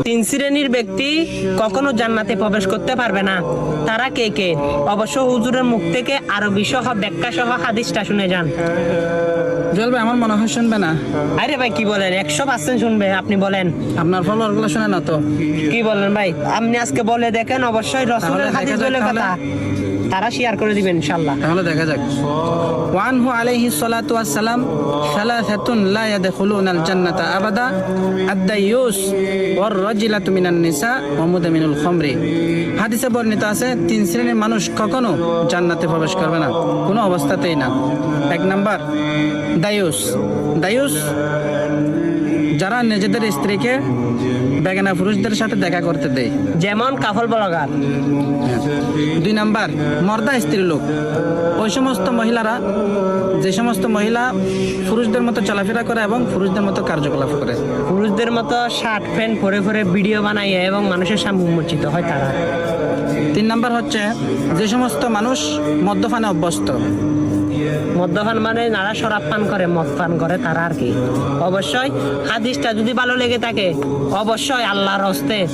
তিন শ্রেণীর ব্যক্তি কখনো জান্নাতে প্রবেশ করতে পারবে না। তারা কে কে? অবশ্য হুজুরের মুখ থেকে আরবি সহ ব্যাখ্যা সহ হাদিসটা শুনে যান। জুয়েল ভাই আমার মনে হয় শুনবে না। আরে ভাই কি বলেন, 100% শুনবে। আপনি বলেন, আপনার ফলোয়ার গুলো শুনে না তো। কি বলেন ভাই? আপনি আজকে বলে দেখেন, অবশ্যই রসুলের তাহলে হাদিস দেখা বলে যাক কথা তারা শেয়ার করে দিবেন ইনশাআল্লাহ। তাহলে দেখা যাক। ওয়ানহু আলাইহিস সালাতু ওয়াস সালাম সালাসাতুন লা ইয়াদখুলুনাল জান্নাতা আবাদা আদ-দায়ুস ওয়ার রাজিলাতু মিনান নিসা ওয়া মুদামিনুল খামরি। হাদিসে বর্ণিত আছে তিন শ্রেণীর মানুষ কখনো জান্নাতে প্রবেশ করবে না, কোনো অবস্থাতেই না। এক নাম্বার দায়ুস। দায়ুস যারা নিজেদের স্ত্রীকে বেগানা পুরুষদের সাথে দেখা করতে দেয়, যেমন কাফল বলগার। দুই নাম্বার মর্দা স্ত্রী লোক। ওই সমস্ত মহিলারা, যে সমস্ত মহিলা পুরুষদের মতো চলাফেরা করে এবং পুরুষদের মতো কার্যকলাপ করে, পুরুষদের মতো শার্ট প্যান্ট পরে পরে ভিডিও বানায় এবং মানুষের সামনে উন্মোচিত হয় তারা। তিন নাম্বার হচ্ছে যে সমস্ত মানুষ মদ্যপানে অভ্যস্ত। মদ্যপান মানে যারা শরাব পান করে, মদ পান করে তারা আর কি। অবশ্যই হাদিসটা যদি ভালো লেগে থাকে অবশ্যই আল্লাহর হস্তে